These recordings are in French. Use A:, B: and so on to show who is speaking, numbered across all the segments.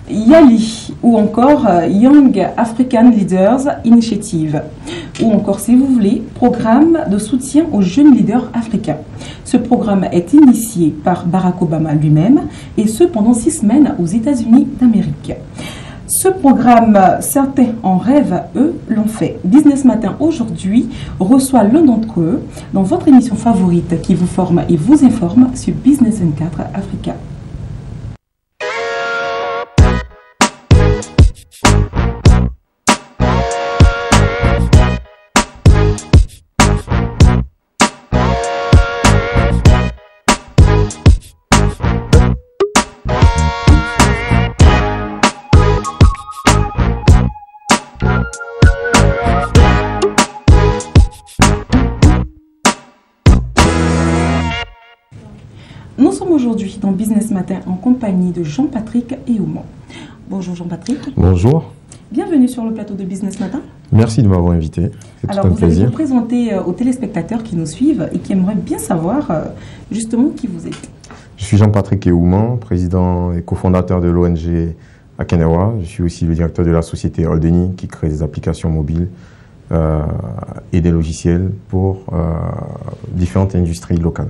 A: YALI ou encore Young African Leaders Initiative ou encore, si vous voulez, programme de soutien aux jeunes leaders africains. Ce programme est initié par Barack Obama lui-même et ce pendant 6 semaines aux États-Unis d'Amérique. Ce programme, certains en rêvent, eux l'ont fait. Business Matin aujourd'hui reçoit l'un d'entre eux dans votre émission favorite qui vous forme et vous informe sur Business 24 Africa. Nous sommes aujourd'hui dans Business Matin en compagnie de Jean-Patrick Eoumon. Bonjour Jean-Patrick.
B: Bonjour.
A: Bienvenue sur le plateau de Business Matin.
B: Merci de m'avoir invité. C'est
A: Alors,
B: tout un
A: vous allez
B: plaisir.
A: vous présenter aux téléspectateurs qui nous suivent et qui aimeraient bien savoir justement qui vous êtes.
B: Je suis Jean-Patrick Eoumon, président et cofondateur de l'ONG Akenewa. Je suis aussi le directeur de la société Holdeni qui crée des applications mobiles et des logiciels pour différentes industries locales.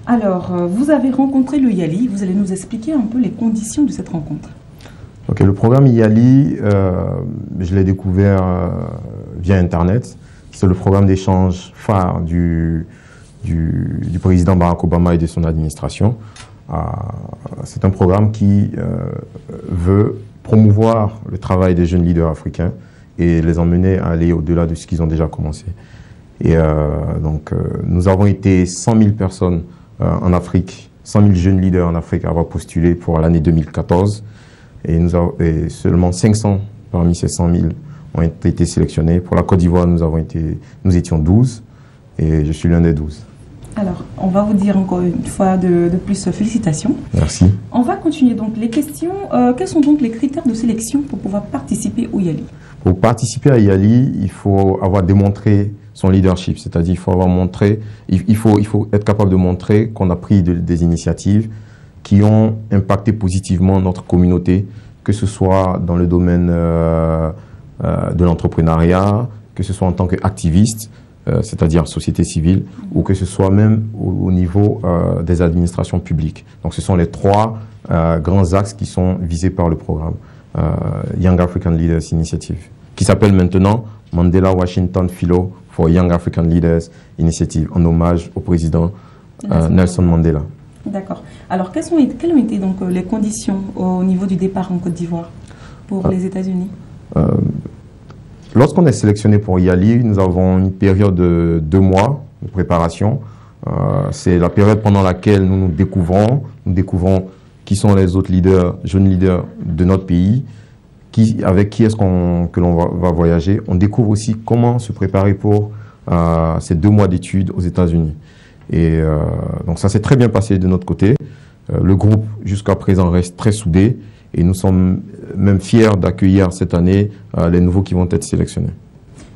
A: Alors, vous avez rencontré le YALI. Vous allez nous expliquer un peu les conditions de cette rencontre.
B: Ok, le programme YALI, je l'ai découvert via Internet. C'est le programme d'échange phare du président Barack Obama et de son administration. C'est un programme qui veut promouvoir le travail des jeunes leaders africains et les emmener à aller au-delà de ce qu'ils ont déjà commencé. Et donc, nous avons été 100 000 personnes en Afrique, 100 000 jeunes leaders en Afrique à avoir postulé pour l'année 2014. Et seulement 500 parmi ces 100 000 ont été sélectionnés. Pour la Côte d'Ivoire, nous étions 12 et je suis l'un des 12.
A: Alors, on va vous dire encore une fois de plus félicitations.
B: Merci.
A: On va continuer donc les questions. Quels sont donc les critères de sélection pour pouvoir participer au YALI?
B: Pour participer à YALI, il faut avoir démontré son leadership, c'est-à-dire il faut être capable de montrer qu'on a pris des initiatives qui ont impacté positivement notre communauté, que ce soit dans le domaine de l'entrepreneuriat, que ce soit en tant qu'activiste, c'est-à-dire société civile, ou que ce soit même au niveau des administrations publiques. Donc ce sont les 3 grands axes qui sont visés par le programme Young African Leaders Initiative, qui s'appelle maintenant Mandela Washington Fellow for Young African Leaders Initiative, en hommage au président Nelson Mandela.
A: D'accord. Alors, quelles ont été donc les conditions au niveau du départ en Côte d'Ivoire pour les États-Unis?
B: Lorsqu'on est sélectionné pour YALI, nous avons une période de 2 mois de préparation. C'est la période pendant laquelle nous découvrons qui sont les autres leaders, jeunes leaders de notre pays, avec qui est-ce que l'on va voyager. On découvre aussi comment se préparer pour ces 2 mois d'études aux États-Unis. Et donc ça s'est très bien passé de notre côté. Le groupe jusqu'à présent reste très soudé et nous sommes même fiers d'accueillir cette année les nouveaux qui vont être sélectionnés.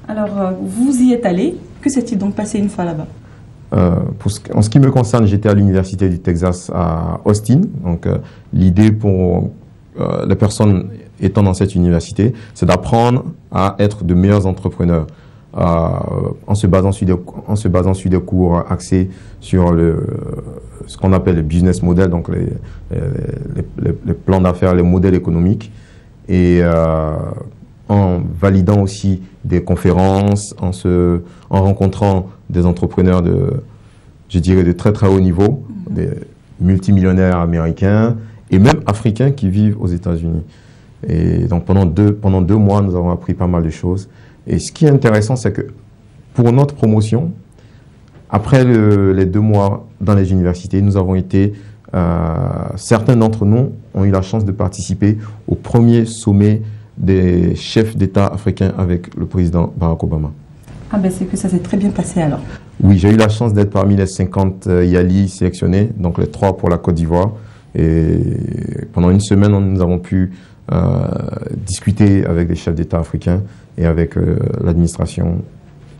B: Alors
A: vous y êtes allé, que s'est-il donc passé une fois là-bas?
B: En ce qui me concerne, j'étais à l'Université du Texas à Austin. Donc l'idée pour les personnes étant dans cette université, c'est d'apprendre à être de meilleurs entrepreneurs. En se basant sur des cours axés sur ce qu'on appelle le business model, donc les plans d'affaires, les modèles économiques, et en validant aussi des conférences, en rencontrant des entrepreneurs de très très haut niveau, des multimillionnaires américains et même africains qui vivent aux États-Unis. Et donc pendant deux mois, nous avons appris pas mal de choses. Et ce qui est intéressant, c'est que pour notre promotion, après les 2 mois dans les universités, nous avons été, certains d'entre nous ont eu la chance de participer au premier sommet des chefs d'État africains avec le président Barack Obama.
A: Ah ben c'est que ça s'est très bien passé alors.
B: Oui, j'ai eu la chance d'être parmi les 50 YALI sélectionnés, donc les 3 pour la Côte d'Ivoire. Et pendant une semaine, nous avons pu discuter avec les chefs d'État africains et avec l'administration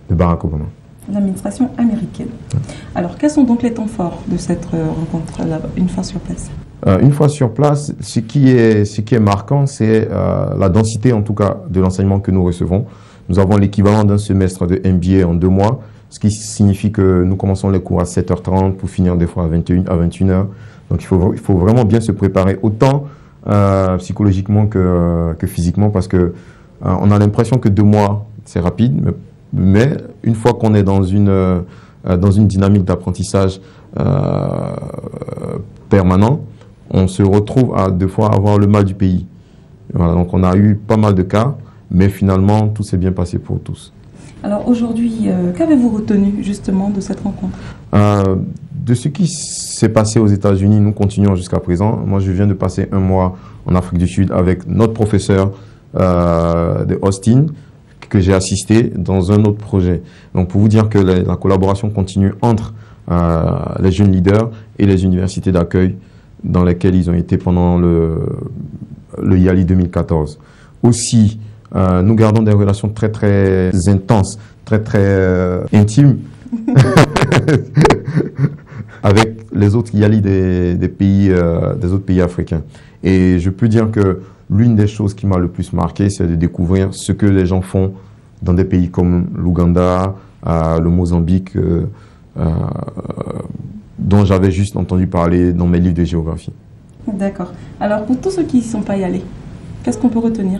B: de Barack Obama.
A: L'administration américaine. Ouais. Alors, quels sont donc les temps forts de cette rencontre-là, une fois sur place?
B: Une fois sur place, ce qui est marquant, c'est la densité, en tout cas, de l'enseignement que nous recevons. Nous avons l'équivalent d'un semestre de MBA en 2 mois, ce qui signifie que nous commençons les cours à 7h30 pour finir des fois à 21h. Donc, il faut vraiment bien se préparer, autant psychologiquement que physiquement, parce que on a l'impression que 2 mois, c'est rapide, mais une fois qu'on est dans une dynamique d'apprentissage permanent, on se retrouve à 2 fois avoir le mal du pays. Voilà, donc on a eu pas mal de cas, mais finalement, tout s'est bien passé pour tous.
A: Alors aujourd'hui, qu'avez-vous retenu justement de cette rencontre?
B: De ce qui s'est passé aux États-Unis, nous continuons jusqu'à présent. Moi, je viens de passer 1 mois en Afrique du Sud avec notre professeur de Austin, que j'ai assisté dans un autre projet. Donc, pour vous dire que la collaboration continue entre les jeunes leaders et les universités d'accueil dans lesquelles ils ont été pendant le YALI 2014. Aussi, nous gardons des relations très, très intenses, très, très intimes avec les autres YALI des autres pays africains. Et je peux dire que l'une des choses qui m'a le plus marqué, c'est de découvrir ce que les gens font dans des pays comme l'Ouganda, le Mozambique, dont j'avais juste entendu parler dans mes livres de géographie.
A: D'accord. Alors, pour tous ceux qui n'y sont pas y allés, qu'est-ce qu'on peut retenir?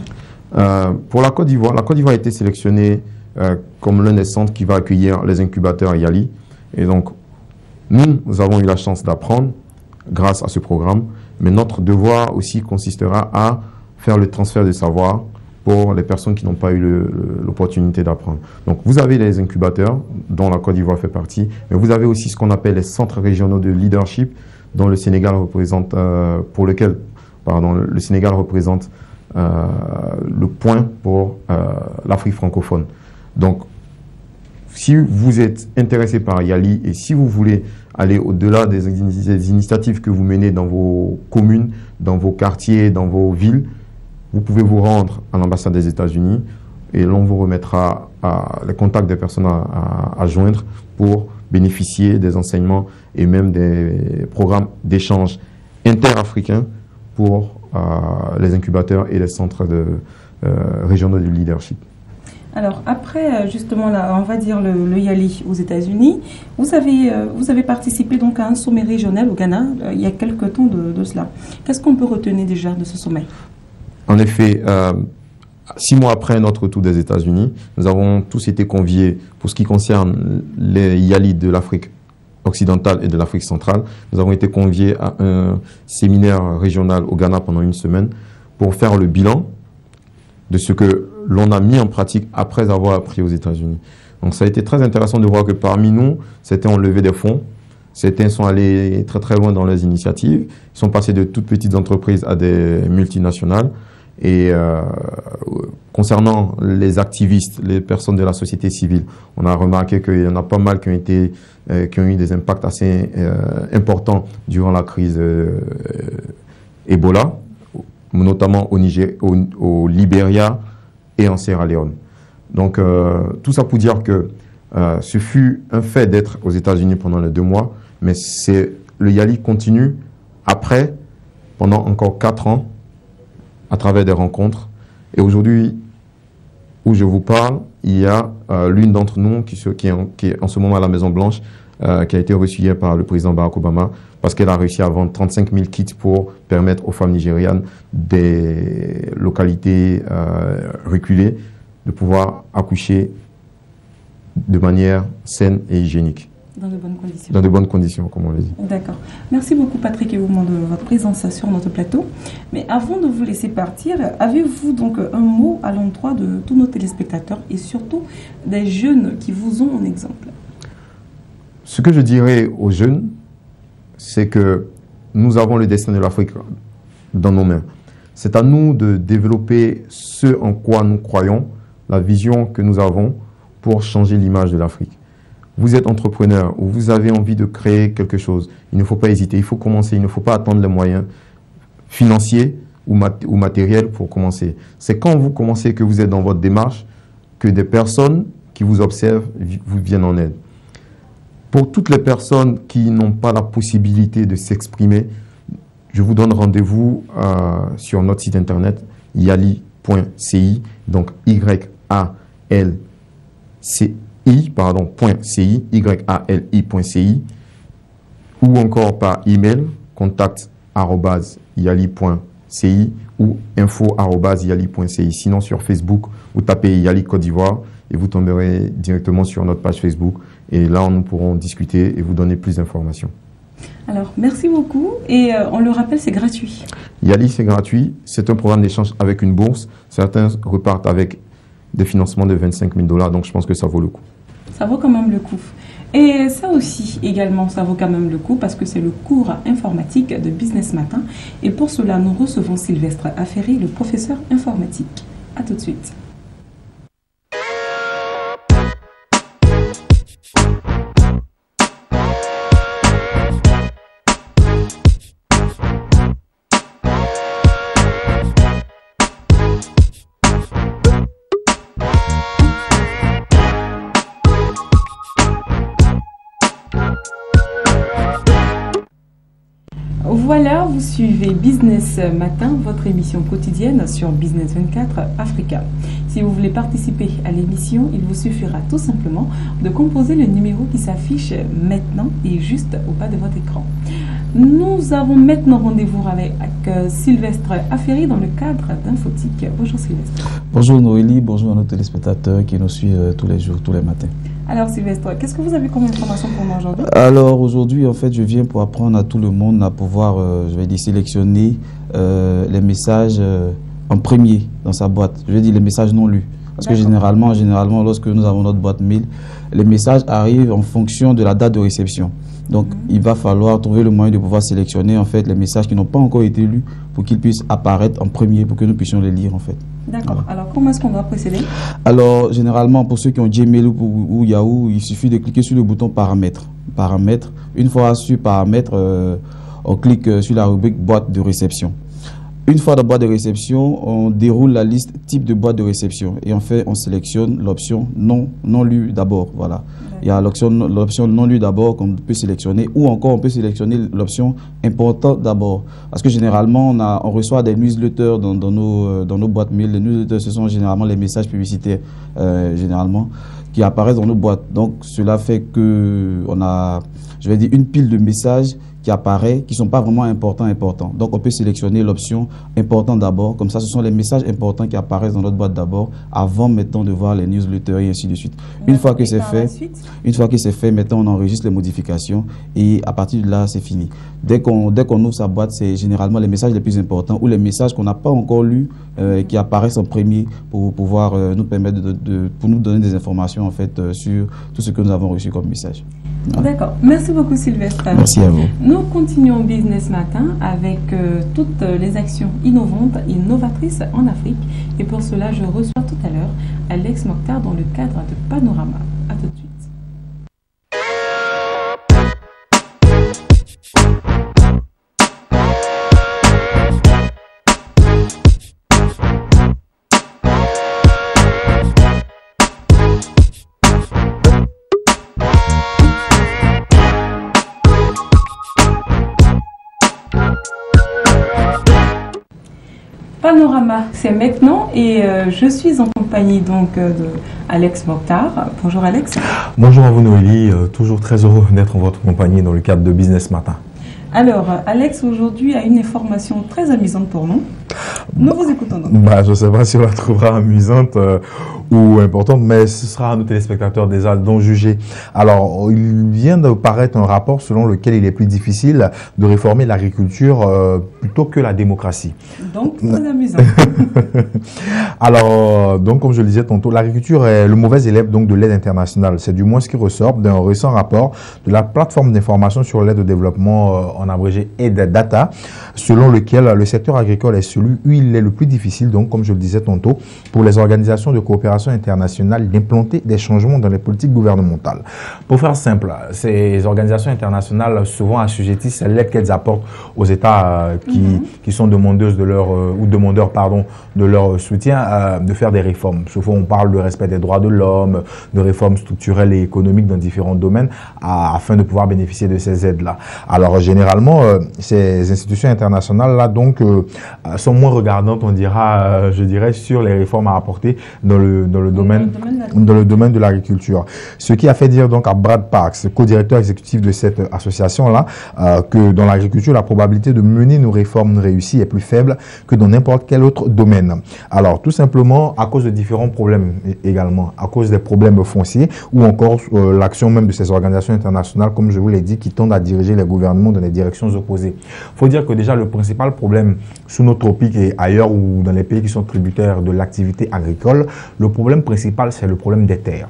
B: Pour la Côte d'Ivoire a été sélectionnée comme l'un des centres qui va accueillir les incubateurs YALI. Et donc, nous avons eu la chance d'apprendre grâce à ce programme, mais notre devoir aussi consistera à faire le transfert de savoir pour les personnes qui n'ont pas eu l'opportunité d'apprendre. Donc, vous avez les incubateurs, dont la Côte d'Ivoire fait partie, mais vous avez aussi ce qu'on appelle les centres régionaux de leadership, dont le Sénégal représente, le Sénégal représente le point pour l'Afrique francophone. Donc, si vous êtes intéressé par YALI et si vous voulez aller au-delà des initiatives que vous menez dans vos communes, dans vos quartiers, dans vos villes, vous pouvez vous rendre à l'ambassade des États-Unis et l'on vous remettra les contacts des personnes à joindre pour bénéficier des enseignements et même des programmes d'échange interafricains pour les incubateurs et les centres régionaux de leadership.
A: Alors, après, justement, là, on va dire le YALI aux États-Unis, vous avez participé donc à un sommet régional au Ghana il y a quelques temps de cela. Qu'est-ce qu'on peut retenir déjà de ce sommet?
B: En effet, 6 mois après notre retour des États-Unis, nous avons tous été conviés pour ce qui concerne les YALI de l'Afrique occidentale et de l'Afrique centrale. Nous avons été conviés à un séminaire régional au Ghana pendant 1 semaine pour faire le bilan de ce que l'on a mis en pratique après avoir appris aux États-Unis. Donc ça a été très intéressant de voir que parmi nous, certains ont levé des fonds, certains sont allés très très loin dans leurs initiatives, ils sont passés de toutes petites entreprises à des multinationales. Et concernant les activistes, les personnes de la société civile, on a remarqué qu'il y en a pas mal qui ont eu des impacts assez importants durant la crise Ebola, notamment au Niger, au Libéria et en Sierra Leone. Donc tout ça pour dire que ce fut un fait d'être aux États-Unis pendant les 2 mois, mais le YALI continue après, pendant encore 4 ans, à travers des rencontres. Et aujourd'hui, où je vous parle, il y a l'une d'entre nous qui est en ce moment à la Maison-Blanche, qui a été reçue hier par le président Barack Obama, parce qu'elle a réussi à vendre 35 000 kits pour permettre aux femmes nigérianes des localités reculées de pouvoir accoucher de manière saine et hygiénique.
A: Dans de bonnes conditions.
B: Dans de bonnes conditions, comme on l'a dit.
A: D'accord. Merci beaucoup, Patrick Ebouman, de votre présence sur notre plateau. Mais avant de vous laisser partir, avez-vous donc un mot à l'endroit de tous nos téléspectateurs et surtout des jeunes qui vous ont en exemple?
B: Ce que je dirais aux jeunes, c'est que nous avons le destin de l'Afrique dans nos mains. C'est à nous de développer ce en quoi nous croyons, la vision que nous avons pour changer l'image de l'Afrique. Vous êtes entrepreneur ou vous avez envie de créer quelque chose, il ne faut pas hésiter, il faut commencer, il ne faut pas attendre les moyens financiers ou matériels pour commencer. C'est quand vous commencez que vous êtes dans votre démarche que des personnes qui vous observent vous viennent en aide. Pour toutes les personnes qui n'ont pas la possibilité de s'exprimer, je vous donne rendez-vous sur notre site internet yali.ci, donc yali.ci, ou encore par email contact@yali.ci ou info@yali.ci. Sinon sur Facebook, vous tapez Yali Côte d'Ivoire et vous tomberez directement sur notre page Facebook. Et là, nous pourrons discuter et vous donner plus d'informations.
A: Alors, merci beaucoup. Et on le rappelle, c'est gratuit.
B: Yali, c'est gratuit. C'est un programme d'échange avec une bourse. Certains repartent avec des financements de 25 000 $. Donc, je pense que ça vaut le coup.
A: Ça vaut quand même le coup. Et ça aussi, également, ça vaut quand même le coup parce que c'est le cours informatique de Business Matin. Et pour cela, nous recevons Sylvestre Affery, le professeur informatique. À tout de suite. Voilà, vous suivez Business Matin, votre émission quotidienne sur Business 24 Africa. Si vous voulez participer à l'émission, il vous suffira tout simplement de composer le numéro qui s'affiche maintenant et juste au bas de votre écran. Nous avons maintenant rendez-vous avec Sylvestre Affery dans le cadre d'Infotique. Bonjour Sylvestre.
C: Bonjour Noélie, bonjour à nos téléspectateurs qui nous suivent tous les jours, tous les matins.
A: Alors Sylvestre, qu'est-ce que vous avez comme information pour nous aujourd'hui?
C: Alors aujourd'hui, en fait, je viens pour apprendre à tout le monde à pouvoir, je vais dire, sélectionner les messages en premier dans sa boîte. Je vais dire les messages non lus. Parce que généralement, lorsque nous avons notre boîte mail, les messages arrivent en fonction de la date de réception. Donc, il va falloir trouver le moyen de pouvoir sélectionner en fait les messages qui n'ont pas encore été lus pour qu'ils puissent apparaître en premier pour que nous puissions les lire en fait.
A: D'accord. Voilà. Alors, comment est-ce qu'on doit procéder?
C: Alors, généralement, pour ceux qui ont Gmail ou Yahoo, il suffit de cliquer sur le bouton paramètres. Une fois sur paramètres, on clique sur la rubrique boîte de réception. Une fois dans la boîte de réception, on déroule la liste type de boîte de réception et en fait, on sélectionne l'option non lue d'abord. Voilà. Il y a l'option non lue d'abord qu'on peut sélectionner ou encore on peut sélectionner l'option important d'abord. Parce que généralement, on reçoit des newsletters dans nos boîtes mail. Les newsletters, ce sont généralement les messages publicitaires généralement qui apparaissent dans nos boîtes. Donc, cela fait que on a, je vais dire, une pile de messages qui apparaît, qui ne sont pas vraiment importants. Donc, on peut sélectionner l'option important d'abord. Comme ça, ce sont les messages importants qui apparaissent dans notre boîte d'abord, avant maintenant de voir les newsletters et ainsi de suite. Une fois que c'est fait, maintenant on enregistre les modifications et à partir de là, c'est fini. Dès qu'on ouvre sa boîte, c'est généralement les messages les plus importants ou les messages qu'on n'a pas encore lus qui apparaissent en premier pour pouvoir nous permettre pour nous donner des informations en fait sur tout ce que nous avons reçu comme message.
A: Voilà. D'accord. Merci beaucoup Sylvestre.
C: Merci à vous.
A: Nous continuons Business Matin avec toutes les actions innovantes et novatrices en Afrique. Et pour cela, je reçois tout à l'heure Alex Mokhtar dans le cadre de Panorama. À tout de suite. Panorama, c'est maintenant et je suis en compagnie donc de Alex Mokhtar. Bonjour Alex.
D: Bonjour à vous Noélie, toujours très heureux d'être en votre compagnie dans le cadre de Business Matin.
A: Alors Alex aujourd'hui a une information très amusante pour nous. Nous vous écoutons donc.
D: Je ne sais pas si on la trouvera amusante ou importante, mais ce sera à nos téléspectateurs déjà d'en juger. Alors, il vient de paraître un rapport selon lequel il est plus difficile de réformer l'agriculture plutôt que la démocratie.
A: Donc, très amusant.
D: Alors, donc, comme je le disais tantôt, l'agriculture est le mauvais élève donc, de l'aide internationale. C'est du moins ce qui ressort d'un récent rapport de la plateforme d'information sur l'aide au développement en abrégé Aid Data, selon lequel le secteur agricole est celui où il est le plus difficile, donc, comme je le disais tantôt, pour les organisations de coopération internationale d'implanter des changements dans les politiques gouvernementales. Pour faire simple, ces organisations internationales souvent assujettissent l'aide qu'elles apportent aux États qui sont demandeuses de leur, ou demandeurs, pardon, de leur soutien, de faire des réformes. Souvent, on parle de respect des droits de l'homme, de réformes structurelles et économiques dans différents domaines afin de pouvoir bénéficier de ces aides-là. Alors, généralement, ces institutions internationales-là, donc, sont moins regardantes, on dira, je dirais, sur les réformes à apporter dans le domaine de l'agriculture. Ce qui a fait dire donc à Brad Parks, co-directeur exécutif de cette association-là, que dans l'agriculture, la probabilité de mener nos réformes réussies est plus faible que dans n'importe quel autre domaine. Alors, tout simplement, à cause de différents problèmes également, à cause des problèmes fonciers ou encore l'action même de ces organisations internationales, comme je vous l'ai dit, qui tendent à diriger les gouvernements dans des directions opposées. Il faut dire que déjà, le principal problème sous nos tropiques et ailleurs ou dans les pays qui sont tributaires de l'activité agricole, le problème principal, c'est le problème des terres.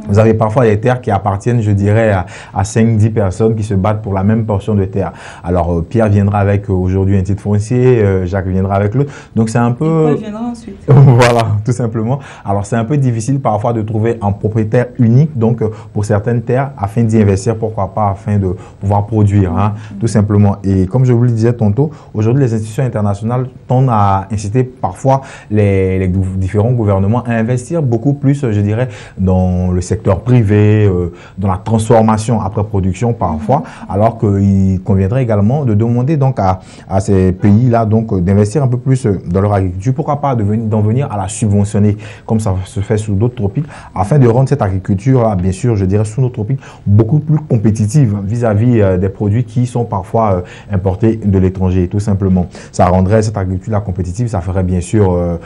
D: Vous avez parfois des terres qui appartiennent, je dirais, à 5-10 personnes qui se battent pour la même portion de terre. Alors, Pierre viendra avec aujourd'hui un titre foncier, Jacques viendra avec l'autre. Donc, c'est un peu...
A: Paul viendra ensuite.
D: Voilà, tout simplement. Alors, c'est un peu difficile parfois de trouver un propriétaire unique, donc, pour certaines terres, afin d'y investir, pourquoi pas, afin de pouvoir produire, hein, tout simplement. Et comme je vous le disais tantôt, aujourd'hui, les institutions internationales tendent à inciter parfois les différents gouvernements à investir beaucoup plus, je dirais, dans le secteur privé, dans la transformation après production parfois, alors qu'il conviendrait également de demander donc à ces pays-là donc d'investir un peu plus dans leur agriculture, pourquoi pas d'en venir à la subventionner comme ça se fait sous d'autres tropiques, afin de rendre cette agriculture-là, bien sûr, je dirais sous nos tropiques, beaucoup plus compétitive vis-à-vis des produits qui sont parfois importés de l'étranger, tout simplement. Ça rendrait cette agriculture-là compétitive, ça ferait bien sûr,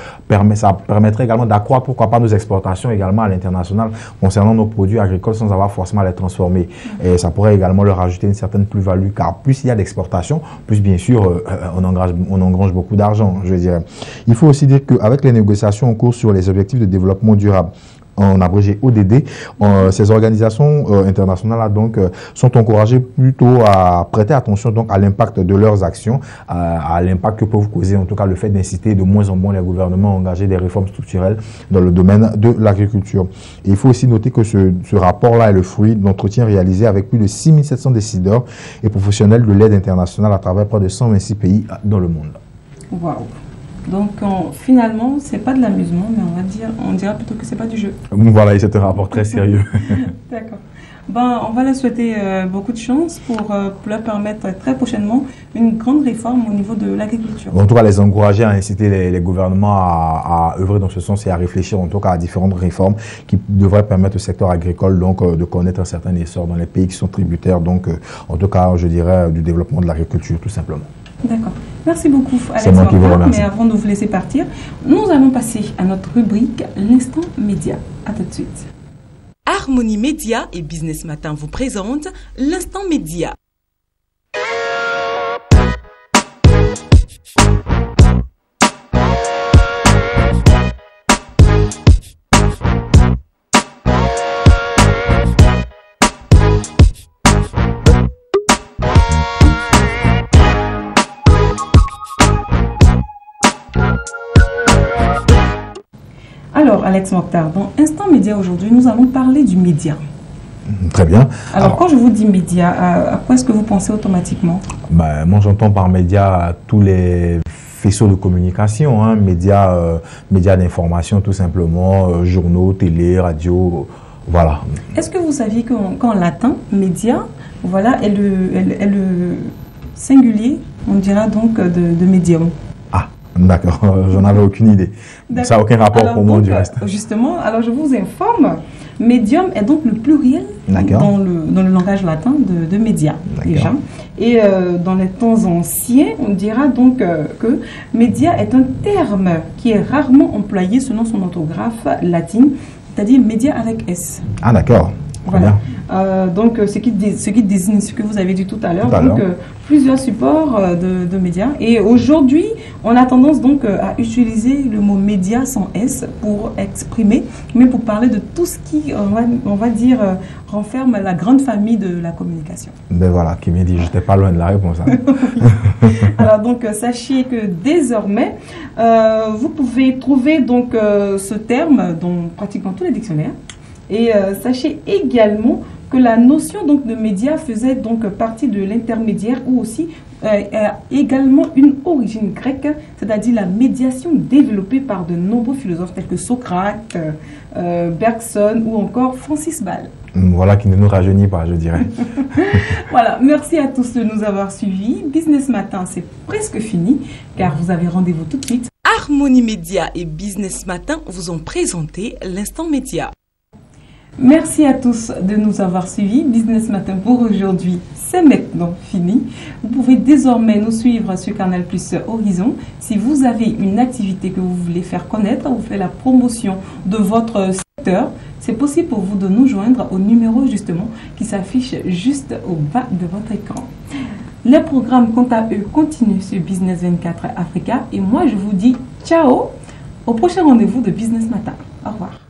D: ça permettrait également d'accroître, pourquoi pas, nos exportations également à l'international concernant nos produits agricoles sans avoir forcément à les transformer. Et ça pourrait également leur ajouter une certaine plus-value, car plus il y a d'exportation, plus bien sûr on engrange beaucoup d'argent, je dirais. Il faut aussi dire qu'avec les négociations en cours sur les objectifs de développement durable, en abrégé ODD, ces organisations internationales donc sont encouragées plutôt à prêter attention donc à l'impact de leurs actions, à l'impact que peuvent causer en tout cas le fait d'inciter de moins en moins les gouvernements à engager des réformes structurelles dans le domaine de l'agriculture. Il faut aussi noter que ce rapport-là est le fruit d'entretiens réalisés avec plus de 6700 décideurs et professionnels de l'aide internationale à travers près de 126 pays dans le monde.
A: Waouh! Donc, finalement, c'est pas de l'amusement, mais on dira plutôt que c'est pas du jeu.
D: Voilà, et c'est un rapport très sérieux.
A: D'accord. Ben, on va leur souhaiter beaucoup de chance pour leur permettre très prochainement une grande réforme au niveau de l'agriculture.
D: En tout cas, les encourager à inciter les gouvernements à œuvrer dans ce sens et à réfléchir en tout cas à différentes réformes qui devraient permettre au secteur agricole donc de connaître un certain essor dans les pays qui sont tributaires, donc en tout cas, je dirais, du développement de l'agriculture, tout simplement.
A: D'accord. Merci beaucoup, Alex.
D: C'est moi qui vous remercie.
A: Mais avant de vous laisser partir, nous allons passer à notre rubrique L'Instant Média. À tout de suite.
E: Harmonie Média et Business Matin vous présentent l'Instant Média.
A: Alors, Alex Mokhtar, dans Instant Média aujourd'hui, nous allons parler du média.
D: Très bien.
A: Alors, quand je vous dis média, à quoi est-ce que vous pensez automatiquement?
D: Moi, j'entends par média tous les faisceaux de communication, hein, médias d'information tout simplement, journaux, télé, radio, voilà.
A: Est-ce que vous saviez qu'en latin, média, voilà, est le singulier, on dira donc, de médium?
D: D'accord, j'en avais aucune idée. Ça n'a aucun rapport
A: alors,
D: pour moi du reste.
A: Justement, alors je vous informe, médium est donc le pluriel dans le langage latin de média, déjà. Et dans les temps anciens, on dira donc que média est un terme qui est rarement employé selon son orthographe latine, c'est-à-dire média avec S.
D: Ah d'accord.
A: Voilà. Donc, ce qui désigne ce que vous avez dit tout à l'heure. Donc, plusieurs supports de médias. Et aujourd'hui, on a tendance donc à utiliser le mot média sans S pour exprimer, mais pour parler de tout ce qui, on va dire, renferme la grande famille de la communication.
D: Ben voilà, qui me dit, je n'étais pas loin de la réponse. Hein.
A: Alors donc, sachez que désormais, vous pouvez trouver donc ce terme dans pratiquement tous les dictionnaires. Et sachez également que la notion donc de média faisait donc partie de l'intermédiaire ou aussi également une origine grecque, c'est-à-dire la médiation développée par de nombreux philosophes tels que Socrate, Bergson ou encore Francis Ball.
D: Voilà qui ne nous rajeunit pas, je dirais.
A: Voilà, merci à tous de nous avoir suivis. Business Matin, c'est presque fini car vous avez rendez-vous tout de suite.
E: Harmonie Média et Business Matin vous ont présenté l'Instant Média.
A: Merci à tous de nous avoir suivis. Business Matin pour aujourd'hui, c'est maintenant fini. Vous pouvez désormais nous suivre sur Canal Plus Horizon. Si vous avez une activité que vous voulez faire connaître, vous faites la promotion de votre secteur, c'est possible pour vous de nous joindre au numéro justement qui s'affiche juste au bas de votre écran. Les programmes, quant à eux, continuent sur Business 24 Africa. Et moi, je vous dis ciao au prochain rendez-vous de Business Matin. Au revoir.